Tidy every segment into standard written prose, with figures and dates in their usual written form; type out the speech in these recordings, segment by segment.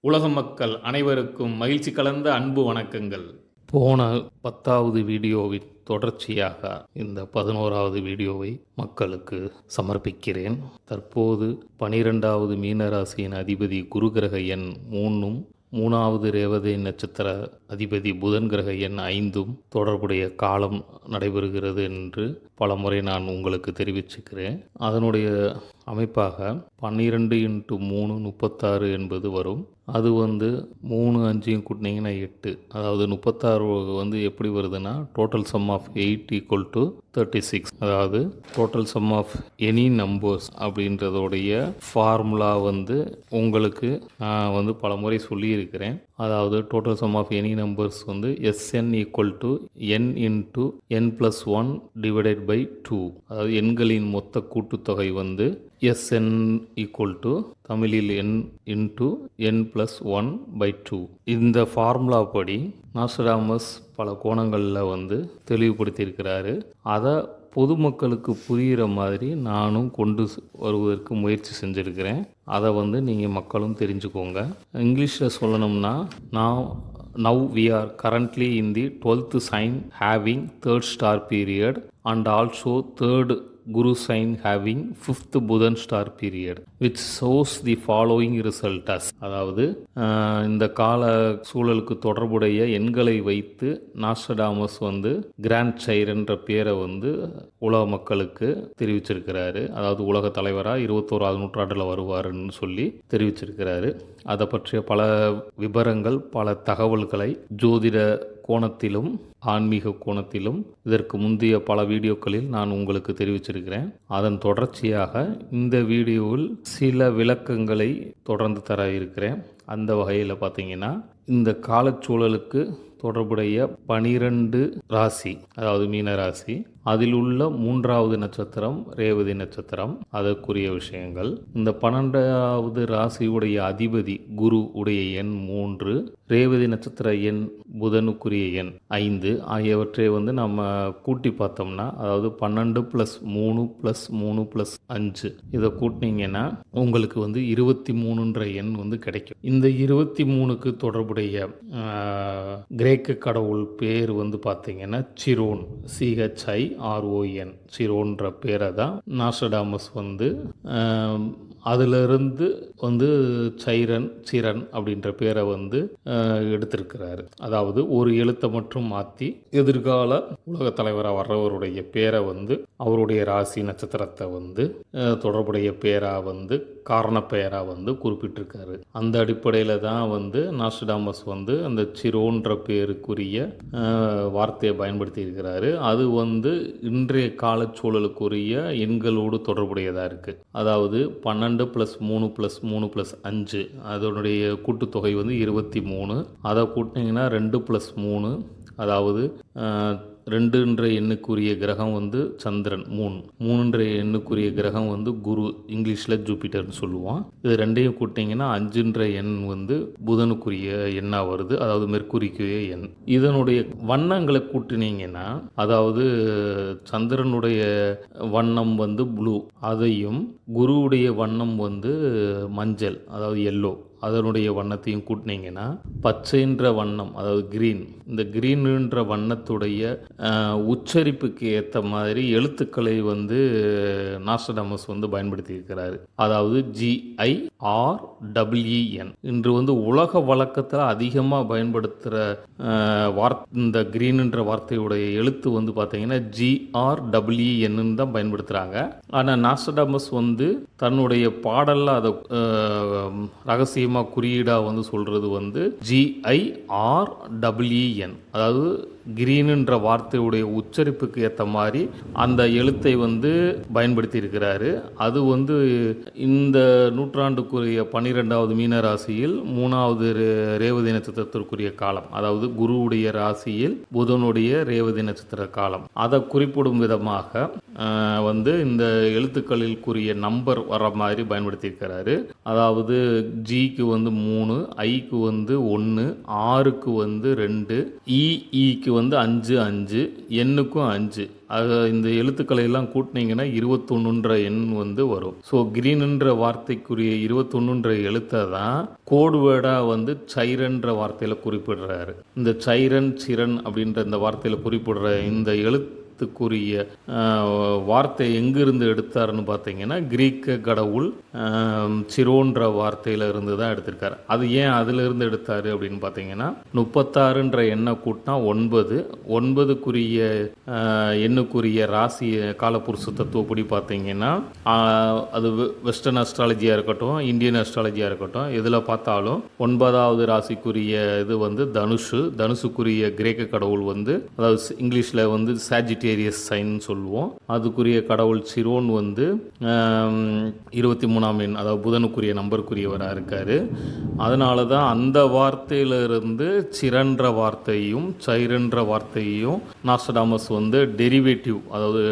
உலக மக்கள் அனைவருக்கும் மகிழ்ச்சி கலந்த அன்பு வணக்கங்கள். போன 10வது வீடியோவின் தொடர்ச்சியாக இந்த 11வது வீடியோவை மக்களுக்கு சமர்ப்பிக்கிறேன். தற்போது 12வது மீனராசியின் அதிபதி குரு கிரக எண் 3ம் 3வது ரேவதி நட்சத்திர அதிபதி புதன் கிரக எண் 5ம் தொடர்புடைய காலம் நடைபெறுகிறது என்று பல முறை நான் உங்களுக்கு தெரிவிச்சுக்கிறேன். அதனுடைய அமைப்பாக 12 × 3 36 என்பது வரும். அது 3 5 கூட்டினீங்கன்னா 8, அதாவது 36 எப்படி வருதுன்னா டோட்டல் சம் ஆஃப் 8 = 36. அதாவது total sum of any numbers அப்படின்றதோடைய ஃபார்முலா உங்களுக்கு நான் பல முறை சொல்லியிருக்கிறேன். அதாவது total sum of any numbers Sn = n × n+1 / 2. அதாவது எண்களின் மொத்த கூட்டுத்தொகை Sn = தமிழில் n × n+1/2. இந்த ஃபார்முலா படி நாஸ்டாமஸ் பல கோணங்களில் தெளிவுபடுத்தியிருக்கிறாரு. அதை பொதுமக்களுக்கு புரிகிற மாதிரி நானும் கொண்டு வருவதற்கு முயற்சி செஞ்சுருக்கிறேன். அதை நீங்கள் மக்களும் தெரிஞ்சுக்கோங்க. இங்கிலீஷில் சொல்லணும்னா Now we are currently in the 12th sign having 3rd star period and also 3rd Guru sign having 5th Budhan star period, which shows the following result as. அதாவது இந்த கால சூழலுக்கு தொடர்புடைய எண்களை வைத்து நாஸ்டாமஸ் கிராண்ட் சைர் என்ற பேரை உலக மக்களுக்கு தெரிவிச்சிருக்கிறாரு. அதாவது உலக தலைவராக 21வது நூற்றாண்டில் வருவாருன்னு சொல்லி தெரிவிச்சிருக்கிறாரு. அதை பற்றிய பல விபரங்கள், பல தகவல்களை ஜோதிட கோணத்திலும் ஆன்மீக கோணத்திலும் இதற்கு முந்தைய பல வீடியோக்களில் நான் உங்களுக்கு தெரிவிச்சிருக்கிறேன். அதன் தொடர்ச்சியாக இந்த வீடியோவில் சில விளக்கங்களை தொடர்ந்து தர இருக்கிறேன். அந்த வகையில் பார்த்தீங்கன்னா இந்த காலச்சூழலுக்கு தொடர்புடைய 12 ராசி, அதாவது மீன ராசி, அதில் உள்ள 3வது நட்சத்திரம் ரேவதி நட்சத்திரம், அதற்குரிய விஷயங்கள். இந்த 12வது ராசியுடைய அதிபதி குரு உடைய எண் 3, ரேவதி நட்சத்திர எண் புதனுக்குரிய எண் 5 ஆகியவற்றை நம்ம கூட்டி பார்த்தோம்னா, அதாவது 12 + 3 + 3 + 5 இதை கூட்டினீங்கன்னா உங்களுக்கு 23ன்ற எண் கிடைக்கும். இந்த 23க்கு தொடர்புடைய கிரேக்க கடவுள் பேர் பார்த்தீங்கன்னா சிரோன், CHIRON, சிரோன்ற பேரை தான் நாஸ்டாமஸ் அதிலிருந்து சிரன் அப்படின்ற பேரை எடுத்திருக்கிறாரு. அதாவது ஒரு எழுத்தை மட்டும் மாற்றி எதிர்கால உலக தலைவராக வர்றவருடைய பேரை அவருடைய ராசி நட்சத்திரத்தை தொடர்புடைய பேராக காரண பெயராக குறிப்பிட்டிருக்காரு. அந்த அடிப்படையில் தான் நாஸ்டாமஸ் அந்த சிரோன்ற பேருக்குரிய வார்த்தையை பயன்படுத்தி இருக்கிறாரு. அது இன்றைய காலச்சூழலுக்குரிய எண்களோடு தொடர்புடையதாக இருக்குது. அதாவது 12 + 3 + 3 + 5 அதனுடைய கூட்டுத்தொகை 23. அதை கூட்டினீங்கன்னா 2 + 3, அதாவது 2ன்ற எண்ணுக்குரிய கிரகம் சந்திரன், 3ன்ற எண்ணுக்குரிய கிரகம் குரு, இங்கிலீஷில் ஜூபிட்டர்னு சொல்லுவான். இது ரெண்டையும் கூட்டிங்கன்னா 5ன்ற எண் புதனுக்குரிய எண்ணாக வருது, அதாவது மெர்க்குரிக்குரிய எண். இதனுடைய வண்ணங்களை கூட்டினீங்கன்னா, அதாவது சந்திரனுடைய வண்ணம் ப்ளூ, அதையும் குருவுடைய வண்ணம் மஞ்சள், அதாவது எல்லோ, அதனுடைய வண்ணத்தையும் கூட்டினீங்கன்னா பச்சைன்ற வண்ணம், அதாவது கிரீன். இந்த கிரீன்ன்ற வண்ணத்துடைய உச்சரிப்புக்கு ஏற்ற மாதிரி எழுத்துக்களை நாஸ்டாமஸ் பயன்படுத்தி இருக்கிறாரு. அதாவது GIREN. இன்று உலக வழக்கத்தில் அதிகமாக பயன்படுத்துகிற இந்த கிரீன்ன்ற வார்த்தையுடைய எழுத்து பார்த்தீங்கன்னா GREN தான் பயன்படுத்துகிறாங்க. ஆனால் நாஸ்டாமஸ் தன்னுடைய பாடலில் அதை ரகசியமாக குறியீடாக சொல்கிறது GIREN. அதாவது கிரீனுன்ற வார்த்தையுடைய உச்சரிப்புக்கு ஏற்ற மாதிரி அந்த எழுத்தை பயன்படுத்தி இருக்கிறாரு. அது இந்த நூற்றாண்டுக்குரிய 12வது மீன ராசியில் 3வது ரேவதி நட்சத்திரத்திற்குரிய காலம், அதாவது குருவுடைய ராசியில் புதனுடைய ரேவதி நட்சத்திர காலம், அதை குறிப்பிடும் விதமாக இந்த எழுத்துக்களில் கூறிய நம்பர் வர மாதிரி பயன்படுத்தி இருக்கிறாரு. அதாவது G சிக்கு வந்து 3, ஐக்கு வந்து 1, ஆறுக்கு வந்து 2, ஈக்கு வந்து 5 5, எண்ணுக்கும் 5. அது இந்த எழுத்துக்களை எல்லாம் கூட்டினீங்கன்னா 21ன்ற எண் வந்து வரும். ஸோ கிரீனுன்ற வார்த்தைக்குரிய 21ன்ற எழுத்தை தான் கோடு வேர்டாக வந்து சைரன்ற வார்த்தையில் குறிப்பிடுறாரு. இந்த சைரன் சிரன் அப்படின்ற இந்த வார்த்தையில் குறிப்பிடுற இந்த எழுத்துக்குரிய வார்த்தை எங்கிருந்து எடுத்தாருன்னு பார்த்தீங்கன்னா கிரீக்க கடவுள் சிரோன்ற வார்த்தையில் இருந்து தான் எடுத்திருக்காரு. அது ஏன் அதிலிருந்து எடுத்தார் அப்படின்னு பார்த்தீங்கன்னா 36ன்ற எண்ணை கூட்டினா 9, 9க்குரிய எண்ணுக்குரிய ராசி காலப்புருஷ தத்துவப்படி பார்த்தீங்கன்னா அது வெஸ்டர்ன் அஸ்ட்ராலஜியாக இருக்கட்டும், இந்தியன் அஸ்ட்ராலஜியாக இருக்கட்டும், எதில் பார்த்தாலும் 9வது ராசிக்குரிய இது வந்து தனுஷுக்குரிய கிரேக்க கடவுள் வந்து, அதாவது இங்கிலீஷில் வந்து சாஜிட்டேரியஸ் சைன் சொல்லுவோம். அதுக்குரிய கடவுள் சிரோன் வந்து 23ஆம் எண், அதாவது புதனுக்குரிய நம்பருக்குரியவராக இருக்கார். அதனால தான் அந்த வார்த்தையிலிருந்து சிரன்ற வார்த்தையும் சைரன்ற வார்த்தையும் நாஸ்டாமஸ் வந்து டெரிவேட்டிவ், அதாவது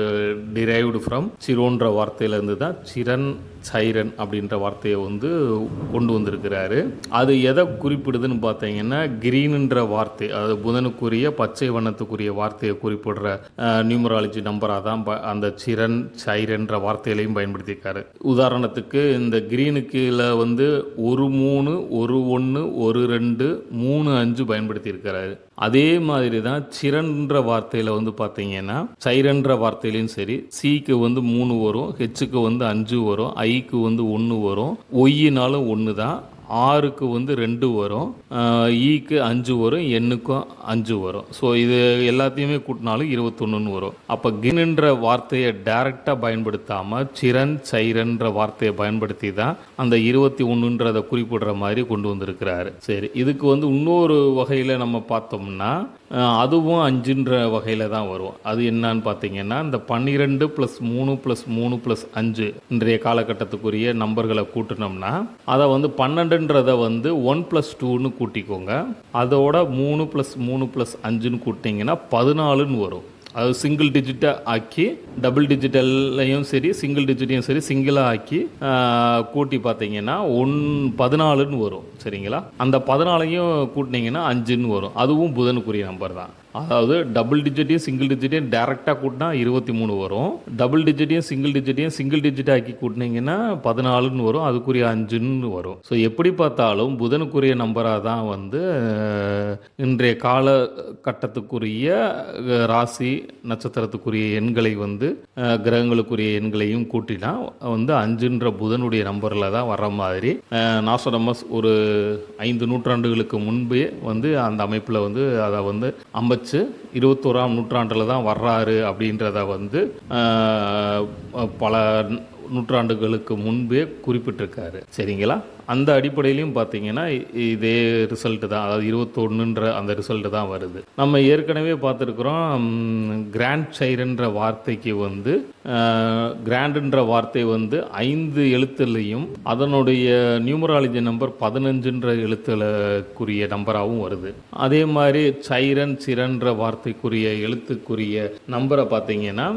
டிரைவ்டு ஃப்ரம் சிரோன்ற வார்த்தையிலேருந்து தான் சிரன் சைரன் அப்படின்ற வார்த்தையை வந்து கொண்டு வந்திருக்கிறாரு. அது எதை குறிப்பிடுதுன்னு பார்த்தீங்கன்னா கிரீனுன்ற வார்த்தை, அதாவது புதனுக்குரிய பச்சை வண்ணத்துக்குரிய வார்த்தையை குறிப்பிடுற நியூமராலஜி நம்பராக தான் அந்த சிரன் சைரன்ற வார்த்தையிலையும் பயன்படுத்தியிருக்காரு. உதாரணத்துக்கு இந்த கிரீனுக்குல வந்து 1 3 1 1 1 2 3 5 பயன்படுத்தியிருக்கிறாரு. அதே மாதிரி தான் சிரன்ற வார்த்தையில் வந்து பார்த்தீங்கன்னா சைரன்ற வார்த்தையிலையும் சரி, சிக்கு வந்து 3 வரும், ஹெச்சுக்கு வந்து 5 வரும், ஐக்கு வந்து 1 வரும், ஒய்யினாலும் 1 தான், ஆறுக்கு வந்து 2 வரும், ஈக்கு 5 வரும், எண்ணுக்கும் 5 வரும். ஸோ இது எல்லாத்தையுமே கூட்டினாலும் 21ன்னு வரும். அப்போ கின்ன்ற வார்த்தையை டைரெக்டாக பயன்படுத்தாமல் சிரன் சைரன்ற வார்த்தையை பயன்படுத்தி தான் அந்த 21ன்றதை குறிப்பிடுற மாதிரி கொண்டு வந்திருக்கிறாரு. சரி, இதுக்கு வந்து இன்னொரு வகையில் நம்ம பார்த்தோம்னா அதுவும் 5ன்ற வகையில் தான் வரும். அது என்னன்னு பார்த்தீங்கன்னா இந்த 12 + 3 + 3 + 5 இன்றைய காலகட்டத்துக்குரிய நம்பர்களை கூட்டினோம்னா அதை வந்து 12ன்றதை வந்து 1 + 2ன்னு கூட்டிக்கோங்க. அதோட 3 + 3 + 5ன்னு கூட்டிங்கன்னா 14ன்னு வரும். அது சிங்கிள் டிஜிட்டாக ஆக்கி டபுள் டிஜிட்டல்லையும் சரி சிங்கிள் டிஜிட்டையும் சரி சிங்கிளாக ஆக்கி கூட்டி பார்த்தீங்கன்னா 14ன்னு வரும். சரிங்களா? அந்த 14ஐயும் கூட்டினீங்கன்னா 5ன்னு வரும். அதுவும் புதனுக்குரிய நம்பர் தான். அதாவது டபுள் டிஜிட்டையும் சிங்கிள் டிஜிட்டையும் டேரெக்டாக கூட்டினா 23 வரும். டபுள் டிஜிட்டையும் சிங்கிள் டிஜிட் ஆக்கி கூட்டினீங்கன்னா 14ன்னு வரும். அதுக்குரிய 5ன்னு வரும். ஸோ எப்படி பார்த்தாலும் புதனுக்குரிய நம்பராக தான் வந்து இன்றைய காலகட்டத்துக்குரிய ராசி நட்சத்திரத்துக்குரிய எண்களை வந்து கிரகங்களுக்குரிய எண்களையும் கூட்டினா வந்து 5ன்ற புதனுடைய நம்பரில் தான் வர்ற மாதிரி நாஸ்டாமஸ் ஒரு 5 நூற்றாண்டுகளுக்கு முன்பே வந்து அந்த அமைப்பில் வந்து அதை வந்து 21ஆம் நூற்றாண்டில் தான் வர்றாரு அப்படின்றத வந்து பல நூற்றாண்டுகளுக்கு முன்பே குறிப்பிட்டிருக்காரு. சரிங்களா? அந்த அடிப்படையிலையும் பார்த்தீங்கன்னா இதே ரிசல்ட்டு தான், அதாவது 21ன்ற அந்த ரிசல்ட்டு தான் வருது. நம்ம ஏற்கனவே பார்த்துருக்குறோம் கிராண்ட் சைரன்ற வார்த்தைக்கு வந்து கிராண்டுன்ற வார்த்தை வந்து 5 எழுத்துலையும் அதனுடைய நியூமராலஜி நம்பர் 15ன்ற எழுத்துக்குரிய நம்பராகவும் வருது. அதே மாதிரி சைரன் சிரன்ற வார்த்தைக்குரிய எழுத்துக்குரிய நம்பரை பார்த்தீங்கன்னா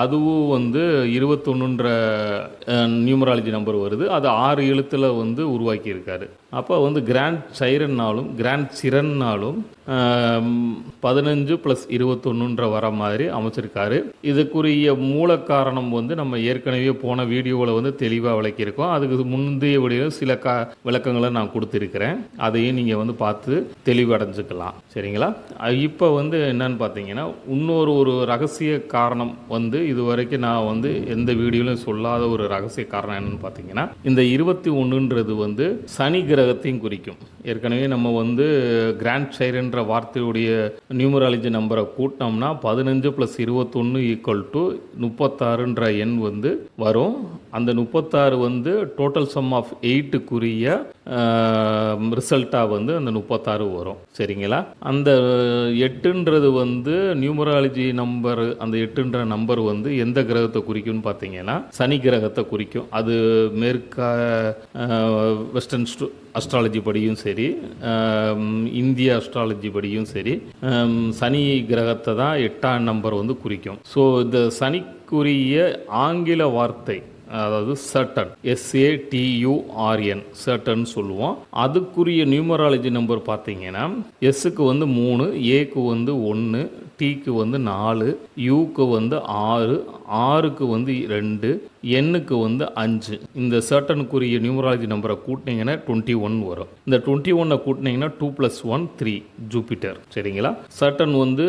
அதுவும் வந்து 21ன்ற நியூமராலஜி நம்பர் வருது. அது 6 எழுத்தில் வந்து உருவாக்கி இருக்காரு. அப்போ வந்து கிராண்ட் சைரன்னாலும் கிராண்ட் சிரன்னாலும் 15 + 21ன்ற வர மாதிரி அமைச்சிருக்காரு. இதுக்குரிய மூல காரணம் வந்து நம்ம ஏற்கனவே போன வீடியோவில் வந்து தெளிவாக விளக்கியிருக்கோம். அதுக்கு முந்தைய வீடியோ சில விளக்கங்களை நான் கொடுத்துருக்கிறேன். அதையும் நீங்கள் வந்து பார்த்து தெளிவடைஞ்சுக்கலாம். சரிங்களா? இப்போ வந்து என்னன்னு பார்த்தீங்கன்னா இன்னொரு ரகசிய காரணம் வந்து இது வரைக்கும் நான் வந்து எந்த வீடியோலையும் சொல்லாத ஒரு ரகசிய காரணம் என்னன்னு பார்த்தீங்கன்னா இந்த 21ன்றது வந்து சனி கிரகத்தையும் குறிக்கும். ஏற்கனவே நம்ம வந்து கிராண்ட் சைரன்ற வார்த்தையுடைய நியூமராலஜி நம்பரை கூட்டினோம்னா 15 + 21 = 36ன்ற எண் வந்து வரும். அந்த 36 வந்து டோட்டல் சம் ஆஃப் 8க்குரிய ரிசல்ட்டாக வந்து அந்த 36 வரும். சரிங்களா? அந்த 8ன்றது வந்து நியூமராலஜி நம்பர், அந்த 8ன்ற நம்பர் வந்து எந்த கிரகத்தை குறிக்கும்னு பார்த்தீங்கன்னா சனி கிரகத்தை குறிக்கும். அது வெஸ்டர்ன் அஸ்ட்ராலஜி படியும் சரி இந்திய அஸ்ட்ராலஜி படியும் சரி சனி கிரகத்தை தான் 8ஆம் நம்பர் வந்து குறிக்கும். ஸோ இந்த சனிக்குரிய ஆங்கில வார்த்தை அதாவது சர்டன், SATURN சர்டன் சொல்லுவோம். அதுக்குரிய நியூமராலஜி நம்பர் பார்த்தீங்கன்னா எஸ்ஸுக்கு வந்து 3, ஏக்கு வந்து 1, டிக்கு வந்து 4, யூக்கு வந்து 6, ஆறுக்கு வந்து 2, எண்ணுக்கு வந்து 5. இந்த சர்டனுக்குரிய நியூமராலஜி நம்பரை கூட்டினீங்கன்னா 21 வரும். இந்த 21 கூட்டினீங்கன்னா 2 + 1 3 ஜூபிட்டர். சரிங்களா? சர்டன் வந்து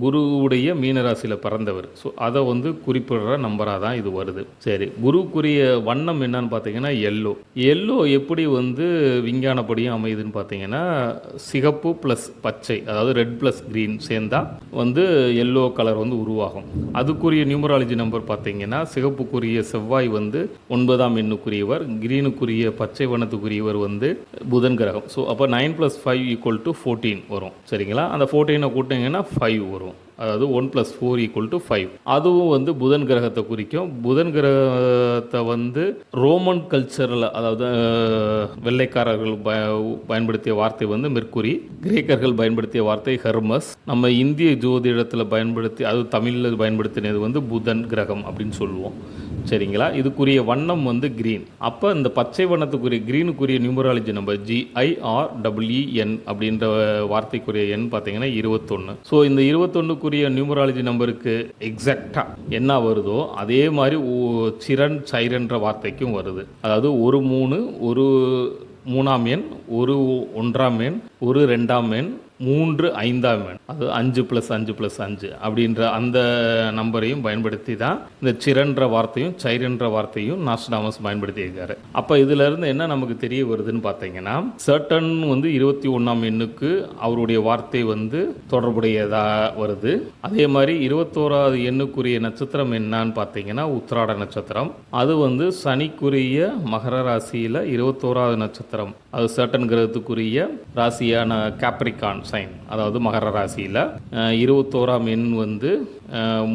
குருவுடைய மீனராசியில் பிறந்தவர். ஸோ அதை வந்து குறிப்பிடுற நம்பராக தான் இது வருது. சரி, குருவுக்குரிய வண்ணம் என்னன்னு பார்த்தீங்கன்னா எல்லோ எப்படி வந்து விஞ்ஞானப்படியும் அமையுதுன்னு பார்த்தீங்கன்னா சிகப்பு ப்ளஸ் பச்சை, அதாவது ரெட் ப்ளஸ் க்ரீன் சேர்ந்தா வந்து எல்லோ கலர் வந்து உருவாகும். அதுக்குரிய நியூமராலஜி நம்பர் பார்த்தீங்கன்னா சிகப்புக்குரிய செவ்வாய் வந்து 9ஆம் எண்ணுக்குரியவர், கிரீனுக்குரிய பச்சை வண்ணத்துக்குரியவர் வந்து புதன் கிரகம். ஸோ அப்போ 9 + 5 = 14 வரும். சரிங்களா? அந்த 14 கூட்டிங்கன்னா 5 வரும். அதாவது 1 + 4 = 5. அதுவும் வந்து புதன் கிரகத்தை குறிக்கும். புதன் கிரகத்தை வந்து ரோமன் கல்ச்சரில், அதாவது வெள்ளைக்காரர்கள் பயன்படுத்திய வார்த்தை வந்து மெர்க்குரி, கிரேக்கர்கள் பயன்படுத்திய வார்த்தை ஹெர்மஸ், நம்ம இந்திய ஜோதிடத்தில் பயன்படுத்தி, அது தமிழில் பயன்படுத்தினது வந்து புதன் கிரகம் அப்படின்னு சொல்லுவோம். சரிங்களா? இதுக்குரிய வண்ணம் வந்து கிரீன். அப்போ இந்த பச்சை வண்ணத்துக்குரிய கிரீனுக்குரிய நியூமராலஜி நம்பர் GIREEN அப்படின்ற வார்த்தைக்குரிய எண் பார்த்தீங்கன்னா 21. ஸோ இந்த 21க்குரிய நியூமராலஜி நம்பருக்கு எக்ஸாக்டாக என்ன வருதோ அதே மாதிரி சிரன் சைரன்ற வார்த்தைக்கும் வருது. அதாவது ஒரு 3, ஒரு 3ஆம் எண், ஒரு 1ஆம் எண், ஒரு 2ஆம் எண், 3 5ஆம் எண், அது 5 + 5 + 5 அப்படின்ற அந்த நம்பரையும் பயன்படுத்தி தான் இந்த சிரன்ற வார்த்தையும் சைரன்ற வார்த்தையும் நாஸ்டாமஸ் பயன்படுத்தியிருக்காரு. அப்போ இதிலிருந்து என்ன நமக்கு தெரிய வருதுன்னு பார்த்தீங்கன்னா சர்டன் வந்து 21ஆம் எண்ணுக்கு அவருடைய வார்த்தை வந்து தொடர்புடையதாக வருது. அதே மாதிரி 21வது எண்ணுக்குரிய நட்சத்திரம் என்னன்னு பார்த்தீங்கன்னா உத்திராட நட்சத்திரம். அது வந்து சனிக்குரிய மகர ராசியில் 21வது நட்சத்திரம். அது சர்டன் கிரகத்துக்குரிய ராசியான கேப்ரிகான் சைன், அதாவது மகர ராசியில் 21ஆம் எண் வந்து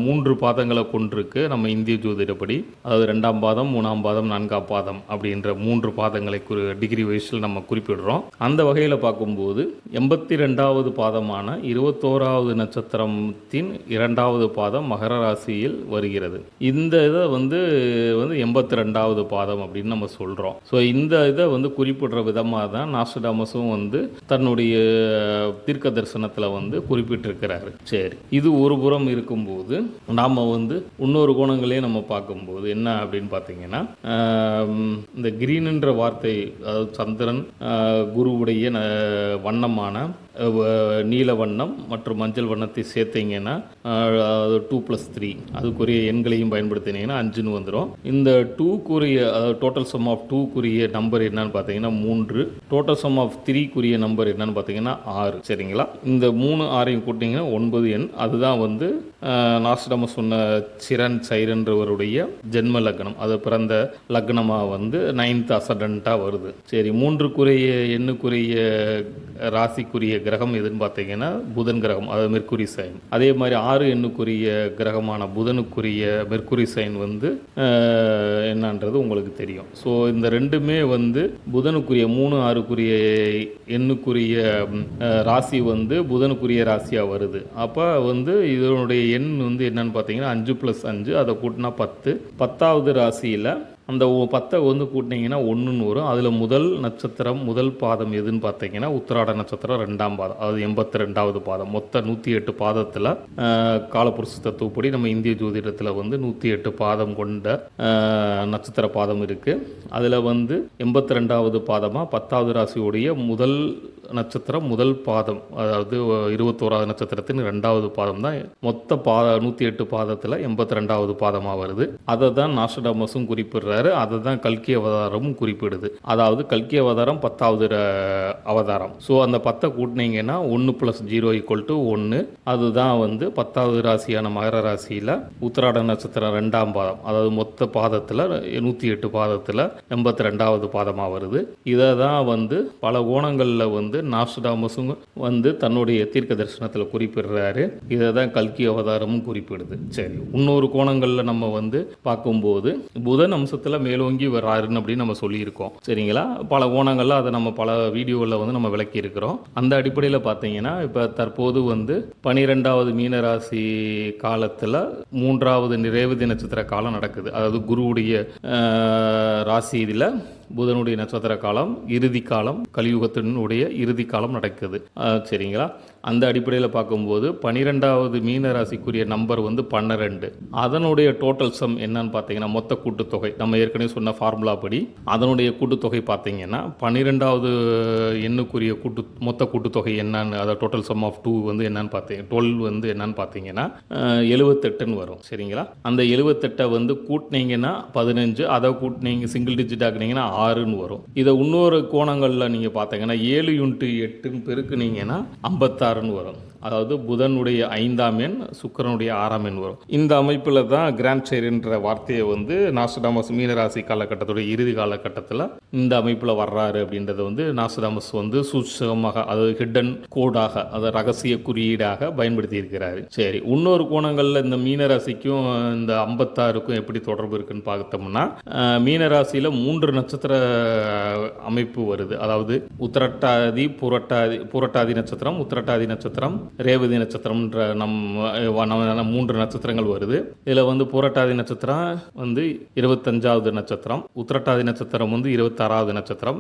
3 பாதங்களை கொண்டிருக்கு நம்ம இந்திய ஜோதிடப்படி. அதாவது 2ஆம் பாதம், 3ஆம் பாதம், 4ஆம் பாதம் அப்படின்ற 3 பாதங்களை டிகிரி வைஸில் நம்ம குறிப்பிடுறோம். அந்த வகையில் பார்க்கும்போது 82வது பாதமான 21வது நட்சத்திரத்தின் 2வது பாதம் மகர ராசியில் வருகிறது. இந்த இதை வந்து 82வது பாதம் அப்படின்னு நம்ம சொல்கிறோம். ஸோ இந்த இதை வந்து குறிப்பிடுற விதமாக தான் நாஸ்டாமஸும் வந்து தன்னுடைய தீர்க்க தரிசனத்தில் வந்து குறிப்பிட்டிருக்கிறாரு. சரி, இது ஒரு புறம் இருக்கும்போது நாம் வந்து இன்னொரு கோணங்களே நம்ம பார்க்கும்போது என்ன அப்படின்னு பார்த்தீங்கன்னா இந்த கிரீன்ன்ற வார்த்தை, அதாவது சந்திரன் குருவுடைய வண்ணமான நீல வண்ணம் மற்றும் மஞ்சள் வண்ணத்தை சேர்த்தீங்கன்னா 2 + 3 அதுக்குரிய எண்களையும் பயன்படுத்தினீங்கன்னா 5ன்னு வந்துடும். இந்த 2க்குரிய, அதாவது டோட்டல் சம் ஆஃப் 2க்குரிய நம்பர் என்னன்னு பார்த்தீங்கன்னா 3, டோட்டல் சம் ஆஃப் 3க்குரிய நம்பர் என்னன்னு பார்த்தீங்கன்னா 6. சரிங்களா? இந்த 3 6ஐயும் கூட்டிங்கன்னா 9 எண். அதுதான் வந்து நாஸ்டாமஸ் சொன்ன சிரன் சைரன்றவருடைய ஜென்ம லக்னம், அது பிறந்த லக்னமாக வந்து 9th அசடண்ட்டாக வருது. சரி, 3க்குரிய எண்ணுக்குரிய ராசிக்குரிய கிரகம் எதுன்னு பார்த்தீங்கன்னா புதன் கிரகம், அது மெர்க்குரி சைன். அதே மாதிரி 6 எண்ணுக்குரிய கிரகமான புதனுக்குரிய மெர்க்குரி சைன் வந்து என்னன்றது உங்களுக்கு தெரியும். ஸோ இந்த ரெண்டுமே வந்து புதனுக்குரிய 3 6க்குரிய எண்ணுக்குரிய ராசி வந்து புதனுக்குரிய ராசியாக வருது. அப்போ வந்து இதனுடைய எண் வந்து என்னன்னு பார்த்தீங்கன்னா 5 + 5, அதை கூட்டினா 10. 10வது ராசியில் அந்த 10 வந்து கூட்டினீங்கன்னா 1ன்னு வரும். அதில் முதல் நட்சத்திரம், முதல் பாதம் எதுன்னு பார்த்தீங்கன்னா உத்திராட நட்சத்திரம் 2ஆம் பாதம், அதாவது 82வது பாதம். மொத்த 108 பாதத்தில் காலபுருஷ தத்துவப்படி நம்ம இந்திய ஜோதிடத்தில் வந்து 108 பாதம் கொண்ட நட்சத்திர பாதம் இருக்குது. அதில் வந்து 82வது பாதமாக 10வது ராசியுடைய முதல் நட்சத்திரம், முதல் பாதம், அதாவது 21வது நட்சத்திரத்தின் 2வது பாதம் தான் மொத்த 108 பாதத்தில் 82வது பாதமாக வருது. அதை தான் நாஸ்டாமஸும் குறிப்பிடுறாரு. அதை தான் கல்கி அவதாரமும் குறிப்பிடுது. அதாவது கல்கி அவதாரம் 10வது அவதாரம். ஸோ அந்த 10 கூட்டினீங்கன்னா 1 + 0 = 1. அதுதான் வந்து 10வது ராசியான மகர ராசியில் உத்திராட நட்சத்திரம் 2ஆம் பாதம், அதாவது மொத்த பாதத்தில் 108 பாதத்தில் 82வது பாதமாக வருது. இதை தான் வந்து பல கோணங்களில் வந்து வந்து நாஸ்டாமஸும் வந்து தன்னுடைய தீர்க்க தரிசனத்தில் குறிப்பிடுறாரு. இதை தான் கல்கி அவதாரமும் குறிப்பிடுது. சரி, இன்னொரு கோணங்களில் நம்ம வந்து பார்க்கும்போது புதன் அம்சத்தில் மேலோங்கி வர்றாருன்னு அப்படின்னு நம்ம சொல்லியிருக்கோம். சரிங்களா? பல கோணங்களில் அதை நம்ம பல வீடியோவில் வந்து நம்ம விளக்கி இருக்கிறோம். அந்த அடிப்படையில் பார்த்தீங்கன்னா இப்போ தற்போது வந்து 12வது மீனராசி காலத்தில் 3வது ரேவதி நட்சத்திர காலம் நடக்குது. அதாவது குருவுடைய ராசியில் புதனுடைய நட்சத்திர காலம், இறுதி காலம், கலியுகத்தினுடைய இறுதி காலம் நடக்குது. சரிங்களா? அந்த அடிப்படையில் பார்க்கும்போது 12வது மீனராசிக்குரிய நம்பர் வந்து 12. அதனுடைய டோட்டல் சம் என்னன்னு பார்த்தீங்கன்னா மொத்த கூட்டுத்தொகை, நம்ம ஏற்கனவே சொன்ன ஃபார்முலா படி அதனுடைய கூட்டுத்தொகை பார்த்தீங்கன்னா 12வது எண்ணுக்குரிய மொத்த கூட்டுத்தொகை என்னன்னு, அதாவது டோட்டல் சம் ஆஃப் 2 வந்து என்னன்னு பார்த்தீங்க 12 வந்து என்னன்னு பார்த்தீங்கன்னா 78ன்னு வரும். சரிங்களா? அந்த 78 வந்து கூட்டினீங்கன்னா 15, அதை கூட்டினீங்க சிங்கிள் டிஜிட் ஆக்குனீங்கன்னா 6ன்னு வரும். இதை இன்னொரு கோணங்களில் நீங்கள் பார்த்தீங்கன்னா 7 × 8ன்னு பெருக்குனீங்கன்னா 56ன்னு வரும். அதாவது புதனுடைய 5ஆம் எண், சுக்கிரனுடைய 6ஆம் எண் வரும். இந்த அமைப்பில் தான் கிராண்ட் சைடுன்ற வார்த்தையை வந்து நாஸ்டாமஸ் மீனராசி காலகட்டத்துடைய இறுதி காலகட்டத்தில் இந்த அமைப்பில் வர்றாரு அப்படின்றத வந்து நாஸ்டாமஸ் வந்து சூட்சகமாக, அதாவது ஹிடன் கோடாக, அதாவது ரகசிய குறியீடாக பயன்படுத்தி இருக்கிறாரு. சரி, இன்னொரு கோணங்களில் இந்த மீனராசிக்கும் இந்த 56க்கும் எப்படி தொடர்பு இருக்குன்னு பார்த்தோம்னா மீனராசியில் 3 நட்சத்திர அமைப்பு வருது. அதாவது உத்திரட்டாதி, புரட்டாதி நட்சத்திரம், உத்திரட்டாதி நட்சத்திரம், ரேவதி நட்சத்திரம்ன்ற 3 நட்சத்திரங்கள் வருது. இதில் வந்து புரட்டாதி நட்சத்திரம் வந்து 25வது நட்சத்திரம், உத்திரட்டாதி நட்சத்திரம் வந்து 26வது நட்சத்திரம்,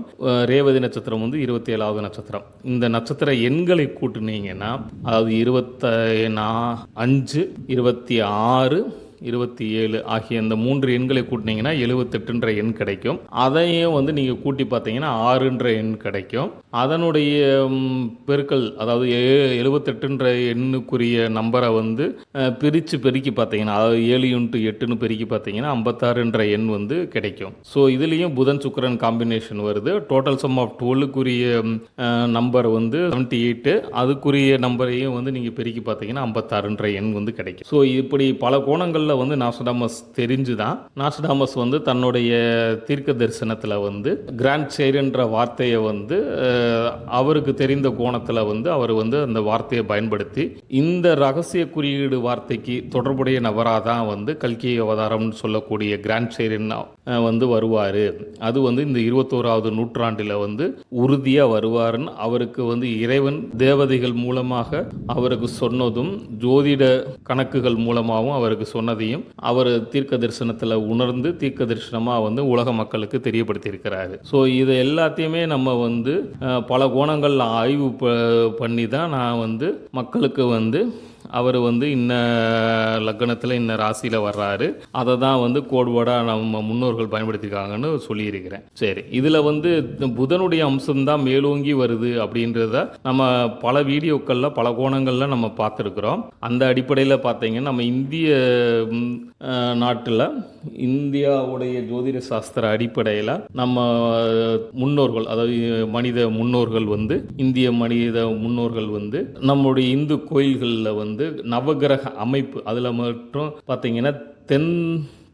ரேவதி நட்சத்திரம் வந்து 27வது நட்சத்திரம். இந்த நட்சத்திர எண்களை கூட்டினீங்கன்னா அதாவது 25, 26, 27 ஆகிய இந்த 3 எண்களை கூட்டினீங்கன்னா 78ன்ற எண் கிடைக்கும். அதையும் வந்து நீங்கள் கூட்டி பார்த்தீங்கன்னா 6ன்ற எண் கிடைக்கும். அதனுடைய பெருக்கல், அதாவது 78ன்ற எண்ணுக்குரிய நம்பரை வந்து பெருக்கி பார்த்தீங்கன்னா, அதாவது 7 × 8ன்னு பெருக்கி பார்த்தீங்கன்னா 56ன்ற எண் வந்து கிடைக்கும். ஸோ இதுலேயும் புதன் சுக்கிரன் காம்பினேஷன் வருது. டோட்டல் சம் ஆஃப் 12க்குரிய நம்பர் வந்து 78, அதுக்குரிய நம்பரையும் வந்து நீங்கள் பெருக்கி பார்த்தீங்கன்னா 56ன்ற எண் வந்து கிடைக்கும். ஸோ இப்படி பல கோணங்களில் வந்து நாஸ்டாமஸ் தெரிஞ்சுதான் நாஸ்டாமஸ் வந்து தன்னுடைய தீர்க்க தரிசனத்தில் வந்து கிராண்ட் சைடுன்ற வார்த்தையை வந்து அவருக்கு தெரிந்த கோணத்தில் வந்து அவர் வந்து அந்த வார்த்தையை பயன்படுத்தி இந்த ரகசிய குறியீடு வார்த்தைக்கு தொடர்புடைய நபராக தான் வந்து கல்கி அவதாரம்னு சொல்லக்கூடிய கிராண்ட் சைடுன்னு வந்து வருவார். அது வந்து இந்த 21வது நூற்றாண்டில் வந்து உறுதியாக வருவாருன்னு அவருக்கு வந்து இறைவன் தேவதைகள் மூலமாக அவருக்கு சொன்னதும், ஜோதிட கணக்குகள் மூலமாகவும் அவருக்கு சொன்னதையும் அவர் தீர்க்க தரிசனத்தில் உணர்ந்து தீர்க்க தரிசனமாக வந்து உலக மக்களுக்கு தெரியப்படுத்தியிருக்கிறாரு. ஸோ இதை எல்லாத்தையுமே நம்ம வந்து பல கோணங்களில் ஆய்வு பண்ணி தான் நான் வந்து மக்களுக்கு வந்து அவர் வந்து இன்ன லக்னத்தில் இன்ன ராசியில் வர்றாரு, அதை தான் வந்து கோட்வேர்டாக நம்ம முன்னோர்கள் பயன்படுத்தியிருக்காங்கன்னு சொல்லியிருக்கிறேன். சரி, இதில் வந்து புதனுடைய அம்சம்தான் மேலோங்கி வருது அப்படின்றத நம்ம பல வீடியோக்களில் பல கோணங்களில் நம்ம பார்த்துருக்குறோம். அந்த அடிப்படையில் பார்த்தீங்கன்னா நம்ம இந்திய நாட்டில் இந்தியாவுடைய ஜோதிட சாஸ்திர அடிப்படையில் நம்ம முன்னோர்கள், அதாவது மனித முன்னோர்கள் வந்து இந்திய மனித முன்னோர்கள் வந்து நம்முடைய இந்து கோயில்களில் வந்து நவகிரக அமைப்பு, அதில் மட்டும் பார்த்தீங்கன்னா தென்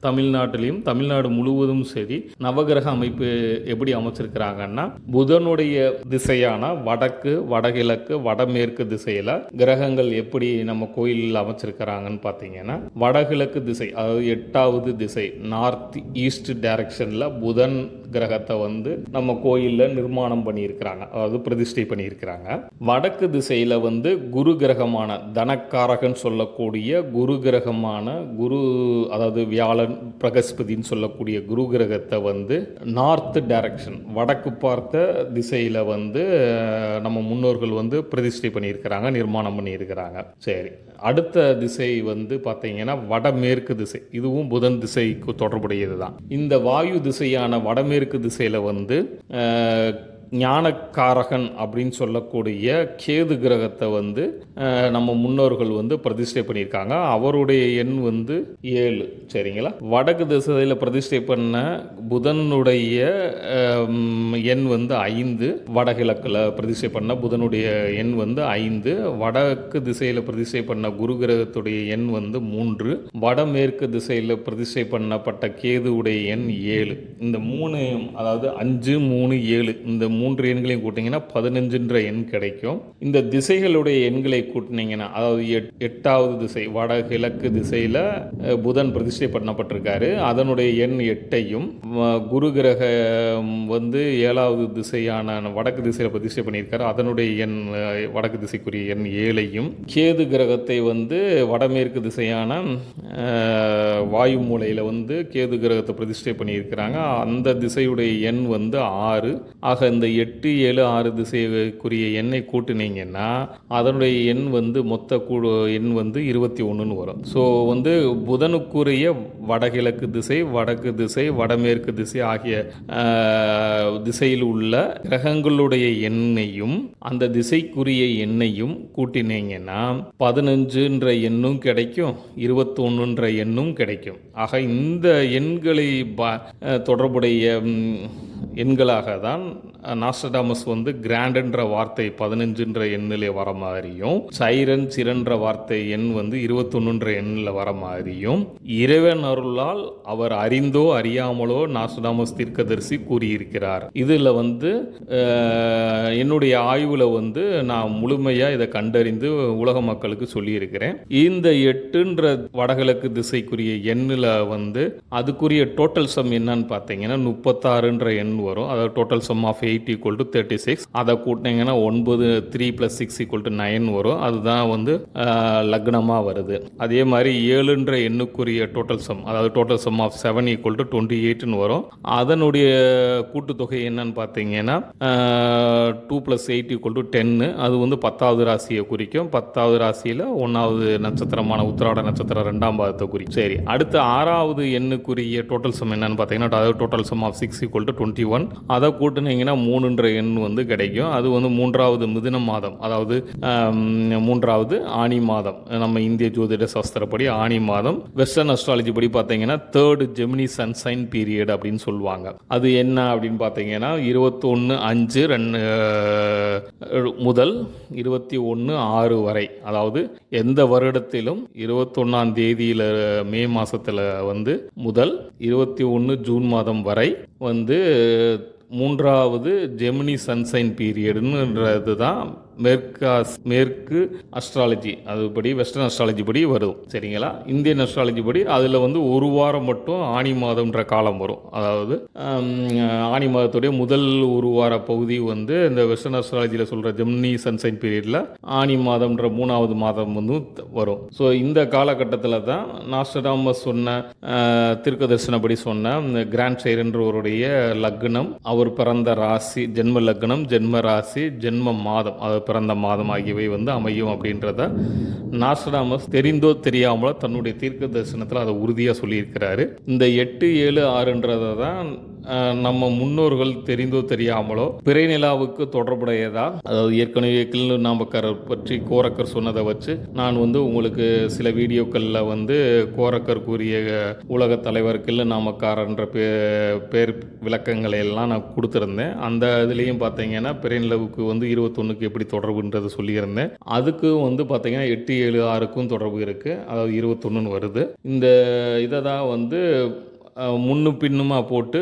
தமிழ்நாட்டிலையும் தமிழ்நாடு முழுவதும் சரி நவகிரக அமைப்பு எப்படி அமைச்சிருக்கிறாங்கன்னா புதனுடைய திசையான வடக்கு, வடகிழக்கு, வடமேற்கு திசையில் கிரகங்கள் எப்படி நம்ம கோயிலில் அமைச்சிருக்கிறாங்கன்னு பார்த்தீங்கன்னா வடகிழக்கு திசை, அதாவது 8வது திசை, நார்த் ஈஸ்ட் டைரக்ஷனில் புதன் கிரகத்தை வந்து நம்ம கோயிலில் நிர்மாணம் பண்ணியிருக்கிறாங்க, அதாவது பிரதிஷ்டை பண்ணியிருக்கிறாங்க. வடக்கு திசையில் வந்து குரு கிரகமான தனக்காரகன் சொல்லக்கூடிய குரு கிரகமான குரு, அதாவது வியாழன் பிரகஸ்பதின்னு சொல்லக்கூடிய குரு கிரகத்தை வந்து நார்த் டைரக்ஷன், வடக்கு பார்த்த திசையில் வந்து நம்ம முன்னோர்கள் வந்து பிரதிஷ்டை பண்ணியிருக்கிறாங்க, நிர்மாணம் பண்ணியிருக்கிறாங்க. சரி, அடுத்த திசை வந்து பார்த்தீங்கன்னா வடமேற்கு திசை, இதுவும் புதன் திசைக்கு தொடர்புடையது தான். இந்த வாயு திசையான வடமேற்கு திசையில் வந்து ஞானக்காரகன் அப்படின்னு சொல்லக்கூடிய கேது கிரகத்தை வந்து நம்ம முன்னோர்கள் வந்து பிரதிஷ்டை பண்ணியிருக்காங்க. அவருடைய எண் வந்து 7. சரிங்களா? வடக்கு திசையில் பிரதிஷ்டை பண்ண புதனுடைய எண் வந்து 5. வடகிழக்கில் பிரதிஷ்டை பண்ண புதனுடைய எண் வந்து 5. வடக்கு திசையில் பிரதிஷ்டை பண்ண குரு கிரகத்துடைய எண் வந்து 3. வடமேற்கு திசையில் பிரதிஷ்டை பண்ணப்பட்ட கேதுவுடைய எண் 7. இந்த 3, அதாவது 5, 3, 7, இந்த 3 எண்களையும் கூட்டிங்கன்னா 15ன்ற எண் கிடைக்கும். இந்த திசைகளுடைய எண்களை கூட்டினீங்கன்னா, அதாவது 8வது திசை வடகிழக்கு திசையில் புதன் பிரதிஷ்டை பண்ணப்பட்டிருக்காரு, அதனுடைய எண் 8ஐயும், குரு கிரகம் வந்து 7வது திசையான வடக்கு திசையில் பிரதிஷ்டை பண்ணியிருக்காரு, அதனுடைய எண் வடக்கு திசைக்குரிய எண் 7ஐயும், கேது கிரகத்தை வந்து வடமேற்கு திசையான வாயு மூலையில் வந்து கேது கிரகத்தை பிரதிஷ்டை பண்ணியிருக்கிறாங்க, அந்த திசையுடைய எண் வந்து 6. ஆக இந்த 8, 7, 6 திசைக்குரிய எண்ணை கூட்டினீங்கன்னா அதனுடைய எண் வந்து மொத்த எண் வந்து 21ன்னு வரும். ஸோ வந்து புதனுக்குரிய வடகிழக்கு திசை, வடக்கு திசை, வடமேற்கு திசை ஆகிய திசையில் உள்ள கிரகங்களுடைய எண்ணையும் அந்த திசைக்குரிய எண்ணையும் கூட்டினீங்கன்னா 15ன்ற எண்ணும் கிடைக்கும், 21ன்ற எண்ணும் கிடைக்கும். ஆக இந்த எண்களை தொடர்புடைய எண்களாக தான் நாஸ்ட்ரடாமஸ் வந்து கிராண்ட்ன்ற வார்த்தை 15ன்ற எண்ணில் வர மாதிரியும், சிரன்ற வார்த்தை எண் வந்து 21ன்ற எண்ணில் வர மாதிரியும், இறைவன் அருளால் அவர் அறிந்தோ அறியாமலோ நாஸ்ட்ரடாமஸ் தீர்க்கதரிசி கூறியிருக்கிறார். இதில் வந்து என்னுடைய ஆய்வில் வந்து நான் முழுமையாக இதை கண்டறிந்து உலக மக்களுக்கு சொல்லியிருக்கிறேன். இந்த 8ன்ற வடகிழக்கு திசைக்குரிய எண்ணில் வந்து அதுக்குரிய டோட்டல் சம் என்னன்னு பார்த்தீங்கன்னா 36ன்ற எண் வரும். அதாவது டோட்டல் சம் ஆஃப் 8 = 36. அதை கூட்டினீங்கன்னா 9, 3 + 6 = 9 வரும். அதுதான் வந்து லக்னமாக வருது. அதே மாதிரி 7ன்ற எண்ணுக்குரிய டோட்டல் சம், அதாவது டோட்டல் சம் ஆஃப் 7 = 28ன்னு வரும். அதனுடைய கூட்டுத்தொகை என்னன்னு பார்த்தீங்கன்னா 2 + 8 = 10. அது வந்து 10வது ராசியை குறிக்கும். 10வது ராசியில் 1வது நட்சத்திரமான உத்திராட நட்சத்திரம் 2ஆம் பாதத்தை குறிக்கும். சரி, அடுத்து 6வது எண்ணுக்குரிய டோட்டல் சம் என்னன்னு பார்த்தீங்கன்னா, அதாவது டோட்டல் சம் ஆஃப் 6 = 21. அதை கூட்டினீங்கன்னா 3ன்ற எண் வந்து கிடைக்கும். அது வந்து 3வது மிதுன மாதம், அதாவது 3வது ஆனி மாதம். நம்ம இந்திய ஜோதிட சாஸ்திரப்படி ஆனி மாதம். வெஸ்டர்ன் அஸ்ட்ராலஜி படி பார்த்தீங்கன்னா 3rd ஜெமினி சன்சைன் பீரியட் அப்படின்னு சொல்லுவாங்க. அது என்ன அப்படின்னு பார்த்தீங்கன்னா 21/5 முதல் 21/6 வரை, அதாவது எந்த வருடத்திலும் 21ஆம் தேதியில் மே மாதத்தில் வந்து முதல் 21 ஜூன் மாதம் வரை வந்து 3வது ஜெமினி சன்சைன் பீரியடுன்றது தான் மேற்கு அஸ்ட்ராலஜி, அதுபடி வெஸ்டர்ன் அஸ்ட்ராலஜி படி வரும். சரிங்களா? இந்தியன் அஸ்ட்ராலஜி படி அதில் வந்து ஒரு வாரம் மட்டும் ஆனி மாதம்ன்ற காலம் வரும். அதாவது ஆனி மாதத்துடைய முதல் ஒரு வார பகுதி வந்து இந்த வெஸ்டர்ன் அஸ்ட்ராலஜியில் சொல்கிற ஜெமினி சன்சைன் பீரியடில் ஆனி மாதம்ன்ற 3வது மாதம் வந்து வரும். ஸோ இந்த காலகட்டத்தில் தான் நாஸ்ட்ரடாமஸ் சொன்ன தீர்க்க தரிசனப்படி சொன்ன கிராண்ட் சைரன்றவருடைய லக்னம், அவர் பிறந்த ராசி, ஜென்ம லக்னம், ஜென்ம ராசி, ஜென்ம மாதம், அது பிறந்த மாதம் ஆகியவை வந்து அமையும் அப்படின்றத நாஸ்ட்ரடாமஸ் தெரிந்தோ தெரியாமலோ தன்னுடைய தீர்க்க தரிசனத்தில் அதை உறுதியாக சொல்லியிருக்கிறாரு. இந்த 8, 7, 6ன்றதை தான் நம்ம முன்னோர்கள் தெரிந்தோ தெரியாமலோ பிறை நிலாவுக்கு தொடர்புடையதா, அதாவது ஏற்கனவே கில்நாமக்கர் பற்றி கோரக்கர் சொன்னதை வச்சு நான் வந்து உங்களுக்கு சில வீடியோக்களில் வந்து கோரக்கர் கூறிய உலக தலைவர் கில்நாமக்காரன்ற பேர் விளக்கங்களை எல்லாம் நான் கொடுத்துருந்தேன். அந்த இதுலேயும் பார்த்தீங்கன்னா பிறை நிலவுக்கு வந்து 21க்கு எப்படி தொடர்புன்றது சொல்லியிருந்தேன். அதுக்கு வந்து பார்த்தீங்கன்னா 8, 7, 6க்கும் தொடர்பு இருக்குது, அதாவது 21ன்னு வருது. இந்த இதை தான் வந்து முன்னு பின்னுமா போட்டு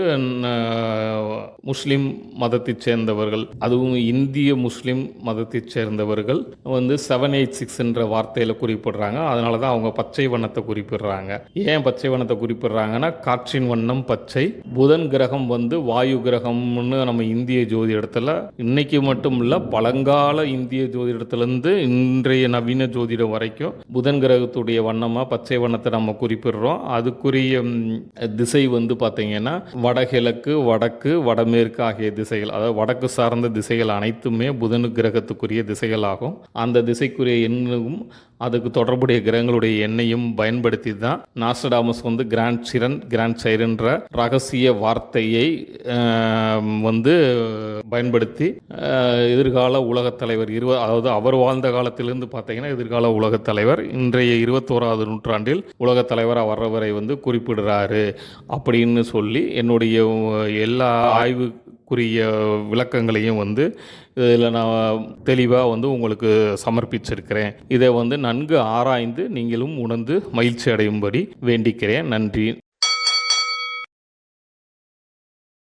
முஸ்லீம் மதத்தைச் சேர்ந்தவர்கள், அதுவும் இந்திய முஸ்லீம் மதத்தைச் சேர்ந்தவர்கள் வந்து 786 வார்த்தையில் குறிப்பிடுறாங்க. அதனால தான் அவங்க பச்சை வண்ணத்தை குறிப்பிடுறாங்க. ஏன் பச்சை வண்ணத்தை குறிப்பிடுறாங்கன்னா காற்றின் வண்ணம் பச்சை. புதன் கிரகம் வந்து வாயு கிரகம்னு நம்ம இந்திய ஜோதிடத்தில் இன்னைக்கு மட்டும் இல்லை, பழங்கால இந்திய ஜோதிடத்திலேருந்து இன்றைய நவீன ஜோதிடம் வரைக்கும் புதன் கிரகத்துடைய வண்ணமாக பச்சை வண்ணத்தை நம்ம குறிப்பிடுறோம். அதுக்குரிய திசை வந்து பார்த்தீங்கன்னா வடகிழக்கு, வடக்கு, வடமேற்கு ஆகிய திசைகள், அதாவது வடக்கு சார்ந்த திசைகள் அனைத்துமே புதனு கிரகத்துக்குரிய திசைகள் ஆகும். அந்த திசைக்குரிய எண்ணும் அதுக்கு தொடர்புடைய கிரகங்களுடைய எண்ணையும் பயன்படுத்தி தான் நாஸ்ட்ரடாமஸ் வந்து கிராண்ட் சைரன்ற ரகசிய வார்த்தையை வந்து பயன்படுத்தி எதிர்கால உலகத் தலைவர் அதாவது அவர் வாழ்ந்த காலத்திலிருந்து பார்த்தீங்கன்னா எதிர்கால உலகத் தலைவர் இன்றைய 21வது நூற்றாண்டில் உலகத் தலைவராக வர்றவரை வந்து குறிப்பிடுறாரு அப்படின்னு சொல்லி என்னுடைய எல்லா ஆய்வுக்குரிய விளக்கங்களையும் வந்து இதில் நான் தெளிவாக வந்து உங்களுக்கு சமர்ப்பிச்சிருக்கிறேன். இதை வந்து நன்கு ஆராய்ந்து நீங்களும் உணர்ந்து மகிழ்ச்சி அடையும்படி வேண்டிக்கிறேன். நன்றி.